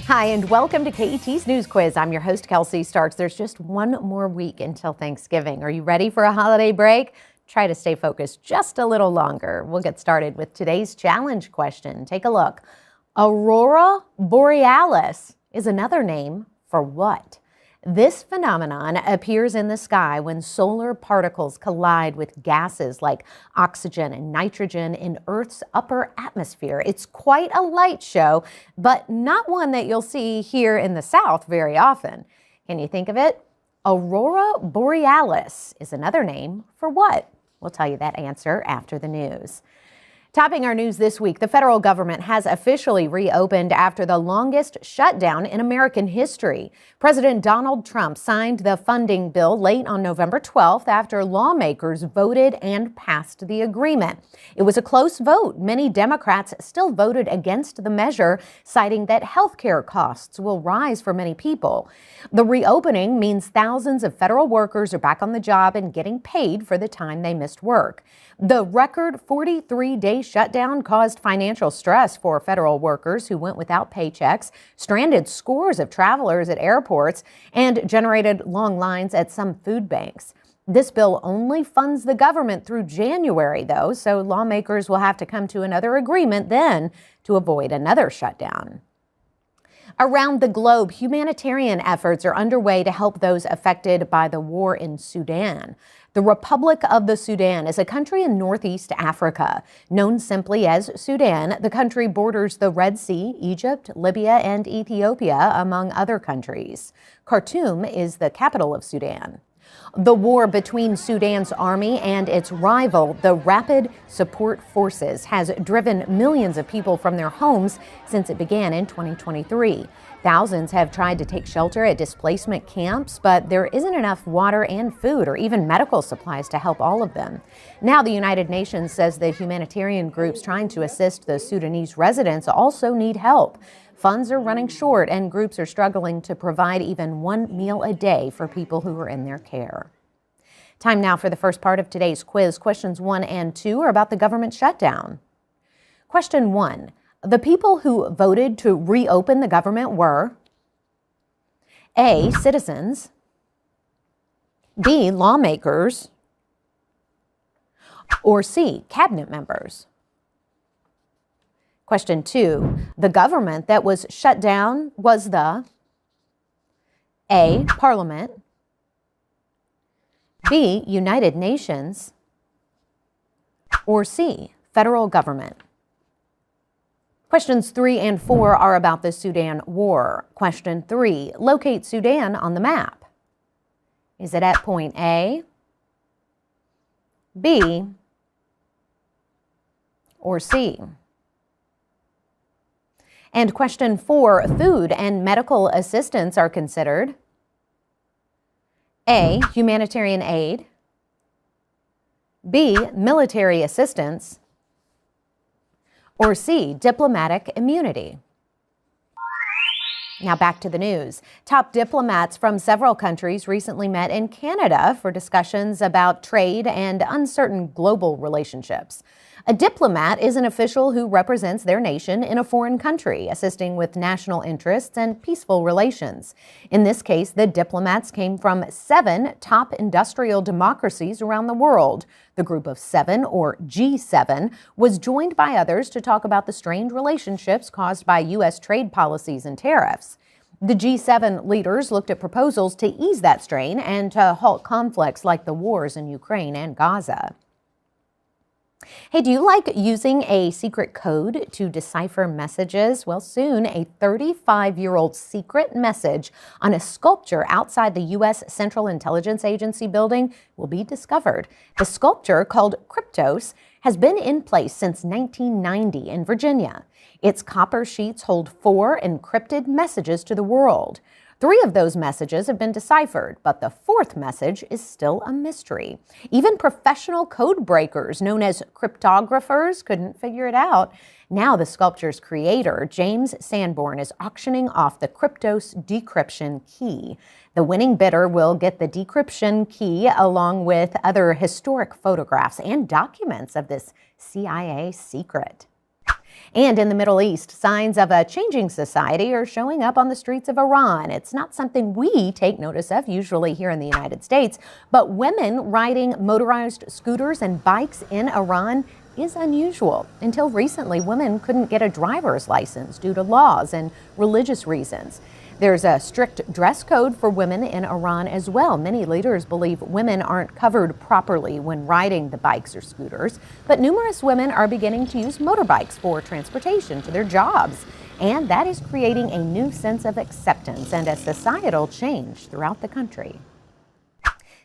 Hi, and welcome to KET's News Quiz. I'm your host, Kelsey Starks. There's just one more week until Thanksgiving. Are you ready for a holiday break? Try to stay focused just a little longer. We'll get started with today's challenge question. Take a look. Aurora borealis is another name for what? This phenomenon appears in the sky when solar particles collide with gases like oxygen and nitrogen in Earth's upper atmosphere. It's quite a light show, but not one that you'll see here in the South very often. Can you think of it? Aurora borealis is another name for what? We'll tell you that answer after the news. Topping our news this week, the federal government has officially reopened after the longest shutdown in American history. President Donald Trump signed the funding bill late on November 12th after lawmakers voted and passed the agreement. It was a close vote. Many Democrats still voted against the measure, citing that health care costs will rise for many people. The reopening means thousands of federal workers are back on the job and getting paid for the time they missed work. The record 43-day shutdown caused financial stress for federal workers who went without paychecks, stranded scores of travelers at airports, and generated long lines at some food banks. This bill only funds the government through January, though, so lawmakers will have to come to another agreement then to avoid another shutdown. Around the globe, humanitarian efforts are underway to help those affected by the war in Sudan. The Republic of the Sudan is a country in northeast Africa. Known simply as Sudan, the country borders the Red Sea, Egypt, Libya, and Ethiopia, among other countries. Khartoum is the capital of Sudan. The war between Sudan's army and its rival, the Rapid Support Forces, has driven millions of people from their homes since it began in 2023. Thousands have tried to take shelter at displacement camps, but there isn't enough water and food or even medical supplies to help all of them. Now the United Nations says the humanitarian groups trying to assist the Sudanese residents also need help. Funds are running short, and groups are struggling to provide even one meal a day for people who are in their care. Time now for the first part of today's quiz. Questions 1 and 2 are about the government shutdown. Question 1. The people who voted to reopen the government were A. Citizens, B. Lawmakers, or C. Cabinet members. Question 2. The government that was shut down was the A. Parliament, B. United Nations, or C. Federal government. Questions 3 and 4 are about the Sudan war. Question 3. Locate Sudan on the map. Is it at point A, B, or C? And question 4, food and medical assistance are considered A. Humanitarian aid, B. Military assistance, or C. Diplomatic immunity. Now back to the news. Top diplomats from several countries recently met in Canada for discussions about trade and uncertain global relationships. A diplomat is an official who represents their nation in a foreign country, assisting with national interests and peaceful relations. In this case, the diplomats came from 7 top industrial democracies around the world. The Group of 7, or G7, was joined by others to talk about the strained relationships caused by U.S. trade policies and tariffs. The G7 leaders looked at proposals to ease that strain and to halt conflicts like the wars in Ukraine and Gaza. Hey, do you like using a secret code to decipher messages? Well, soon a 35-year-old secret message on a sculpture outside the U.S. Central Intelligence Agency building will be discovered. The sculpture, called Kryptos, has been in place since 1990 in Virginia. Its copper sheets hold 4 encrypted messages to the world. 3 of those messages have been deciphered, but the 4th message is still a mystery. Even professional code breakers, known as cryptographers, couldn't figure it out. Now the sculpture's creator, James Sanborn, is auctioning off the Kryptos decryption key. The winning bidder will get the decryption key along with other historic photographs and documents of this CIA secret. And in the Middle East, signs of a changing society are showing up on the streets of Iran. It's not something we take notice of usually here in the United States, but women riding motorized scooters and bikes in Iran is unusual. Until recently, women couldn't get a driver's license due to laws and religious reasons. There's a strict dress code for women in Iran as well. Many leaders believe women aren't covered properly when riding the bikes or scooters, but numerous women are beginning to use motorbikes for transportation to their jobs. And that is creating a new sense of acceptance and a societal change throughout the country.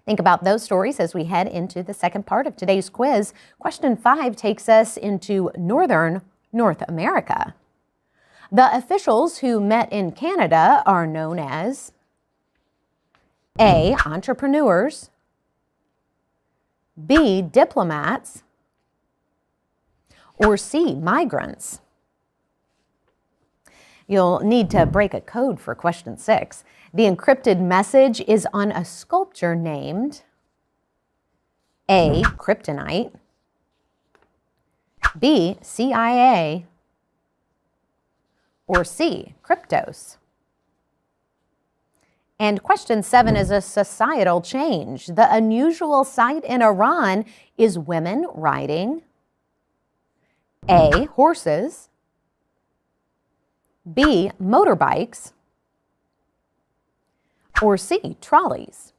Think about those stories as we head into the second part of today's quiz. Question 5 takes us into northern North America. The officials who met in Canada are known as A, entrepreneurs, B, diplomats, or C, migrants. You'll need to break a code for question 6. The encrypted message is on a sculpture named A, kryptonite, B, CIA, or C, Kryptos. And question 7 is a societal change. The unusual sight in Iran is women riding A, horses, B, motorbikes, or C, trolleys.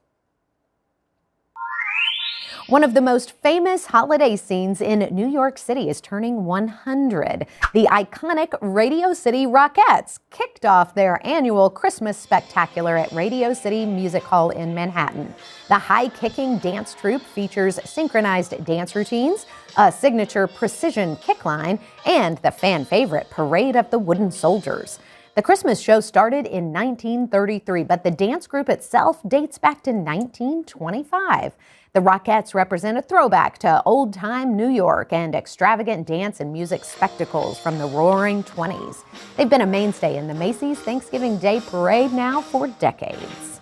One of the most famous holiday scenes in New York City is turning 100. The iconic Radio City Rockettes kicked off their annual Christmas spectacular at Radio City Music Hall in Manhattan. The high-kicking dance troupe features synchronized dance routines, a signature precision kick line, and the fan favorite Parade of the Wooden Soldiers. The Christmas show started in 1933, but the dance group itself dates back to 1925. The Rockettes represent a throwback to old-time New York and extravagant dance and music spectacles from the Roaring '20s. They've been a mainstay in the Macy's Thanksgiving Day Parade now for decades.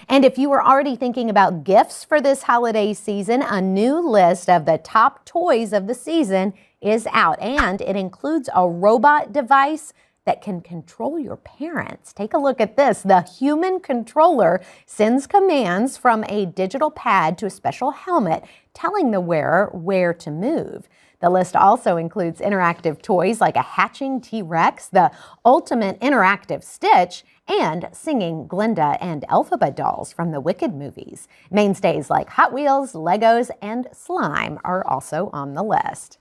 And if you were already thinking about gifts for this holiday season, a new list of the top toys of the season is out, and it includes a robot device that can control your parents. Take a look at this. The human controller sends commands from a digital pad to a special helmet, telling the wearer where to move. The list also includes interactive toys like a hatching T-Rex, the ultimate interactive Stitch, and singing Glinda and Elphaba dolls from the Wicked movies. Mainstays like Hot Wheels, Legos, and slime are also on the list.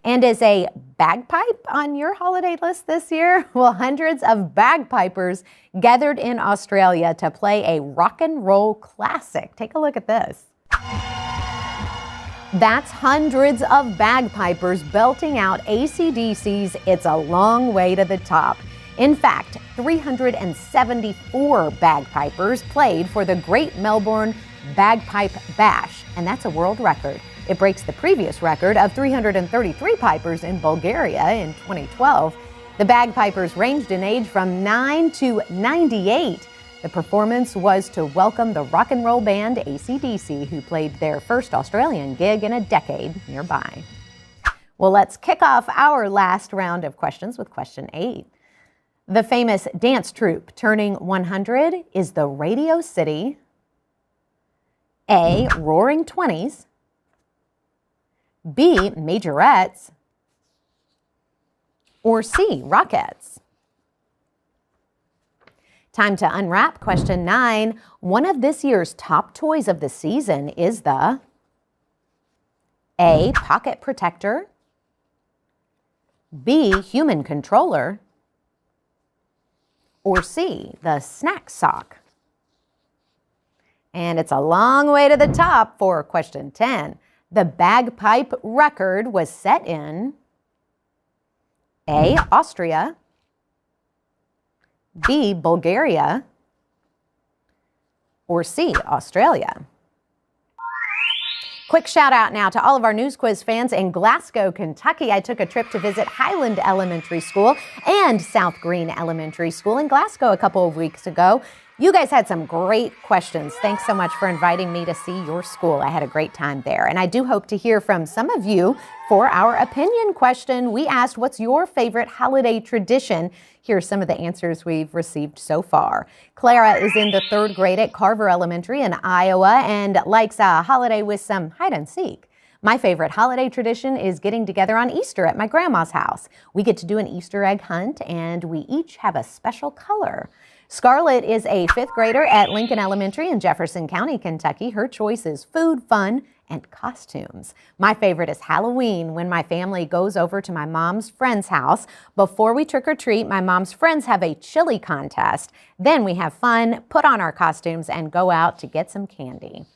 And is a bagpipe on your holiday list this year? Well, hundreds of bagpipers gathered in Australia to play a rock and roll classic. Take a look at this. That's hundreds of bagpipers belting out AC/DC's It's a Long Way to the Top. In fact, 374 bagpipers played for the Great Melbourne Bagpipe Bash, and that's a world record. It breaks the previous record of 333 pipers in Bulgaria in 2012. The bagpipers ranged in age from 9 to 98. The performance was to welcome the rock and roll band AC/DC, who played their first Australian gig in a decade nearby. Well, let's kick off our last round of questions with question 8. The famous dance troupe turning 100 is the Radio City A, Roaring '20s, B, Majorettes, or C, Rockettes. Time to unwrap question 9. One of this year's top toys of the season is the A, Pocket Protector, B, Human Controller, or C, the Snack Sock. And it's a long way to the top for question 10. The bagpipe record was set in A, Austria, B, Bulgaria, or C, Australia. Quick shout out now to all of our News Quiz fans in Glasgow, Kentucky. I took a trip to visit Highland Elementary School and South Green Elementary School in Glasgow a couple of weeks ago. You guys had some great questions. Thanks so much for inviting me to see your school. I had a great time there. And I do hope to hear from some of you for our opinion question. We asked, what's your favorite holiday tradition? Here are some of the answers we've received so far. Clara is in the 3rd grade at Carver Elementary in Iowa and likes a holiday with some hide and seek. My favorite holiday tradition is getting together on Easter at my grandma's house. We get to do an Easter egg hunt and we each have a special color. Scarlett is a 5th grader at Lincoln Elementary in Jefferson County, Kentucky. Her choice is food, fun, and costumes. My favorite is Halloween, when my family goes over to my mom's friend's house. Before we trick or treat, my mom's friends have a chili contest. Then we have fun, put on our costumes, and go out to get some candy.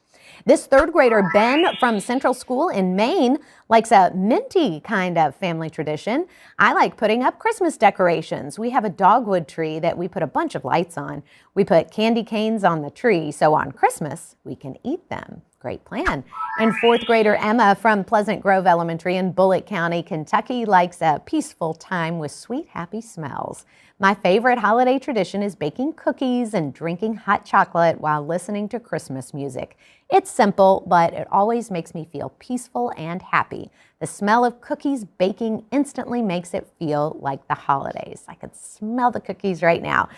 This 3rd grader, Ben, from Central School in Maine, likes a minty kind of family tradition. I like putting up Christmas decorations. We have a dogwood tree that we put a bunch of lights on. We put candy canes on the tree, so on Christmas, we can eat them. Great plan. And 4th grader Emma from Pleasant Grove Elementary in Bullitt County, Kentucky, likes a peaceful time with sweet, happy smells. My favorite holiday tradition is baking cookies and drinking hot chocolate while listening to Christmas music. It's simple, but it always makes me feel peaceful and happy. The smell of cookies baking instantly makes it feel like the holidays. I could smell the cookies right now.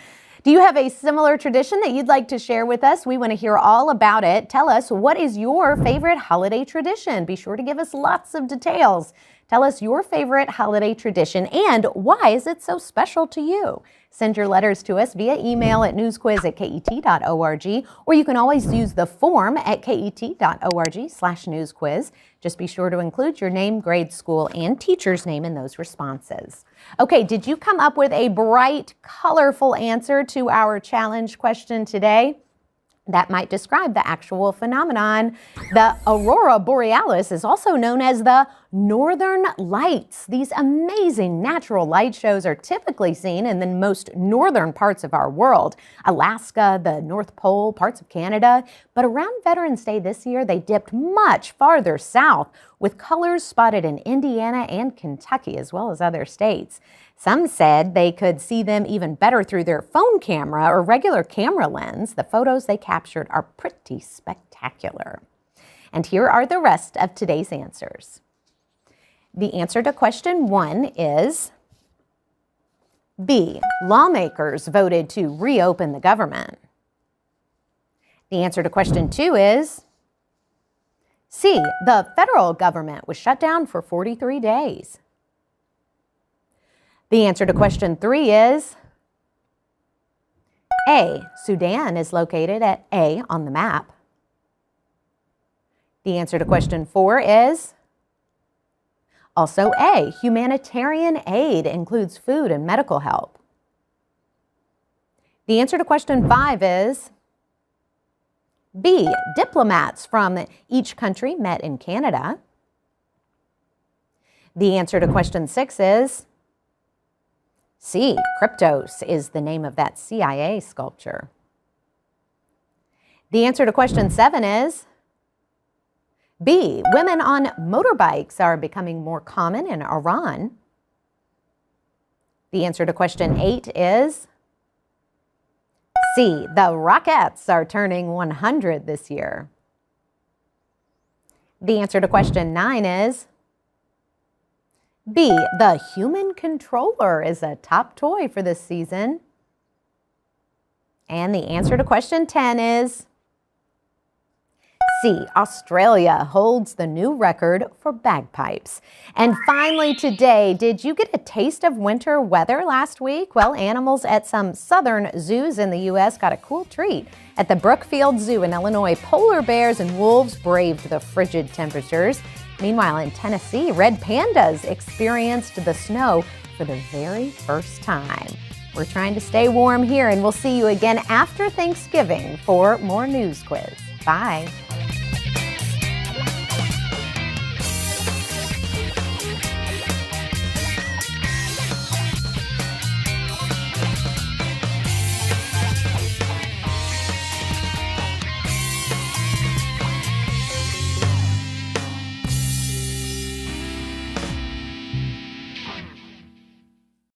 Do you have a similar tradition that you'd like to share with us? We want to hear all about it. Tell us, what is your favorite holiday tradition? Be sure to give us lots of details. Tell us your favorite holiday tradition and why is it so special to you? Send your letters to us via email at newsquiz@ket.org, or you can always use the form at ket.org/newsquiz. Just be sure to include your name, grade, school, and teacher's name in those responses. Okay, did you come up with a bright, colorful answer to our challenge question today? That might describe the actual phenomenon. The aurora borealis is also known as the northern lights. These amazing natural light shows are typically seen in the most northern parts of our world, Alaska, the North Pole, parts of Canada. But around Veterans Day this year, they dipped much farther south, with colors spotted in Indiana and Kentucky, as well as other states. Some said they could see them even better through their phone camera or regular camera lens. The photos they captured are pretty spectacular. And here are the rest of today's answers. The answer to question 1 is B. Lawmakers voted to reopen the government. The answer to question 2 is C. The federal government was shut down for 43 days. The answer to question 3 is A. Sudan is located at A on the map. The answer to question 4 is also A. Humanitarian aid includes food and medical help. The answer to question 5 is B. Diplomats from each country met in Canada. The answer to question 6 is C. Kryptos is the name of that CIA sculpture. The answer to question 7 is B. Women on motorbikes are becoming more common in Iran. The answer to question 8 is C. The Rockettes are turning 100 this year. The answer to question 9 is B. The human controller is a top toy for this season. And the answer to question 10 is C. Australia holds the new record for bagpipes. And finally today, did you get a taste of winter weather last week? Well, animals at some southern zoos in the U.S. got a cool treat. At the Brookfield Zoo in Illinois, polar bears and wolves braved the frigid temperatures. Meanwhile, in Tennessee, red pandas experienced the snow for the very first time. We're trying to stay warm here, and we'll see you again after Thanksgiving for more News Quiz. Bye.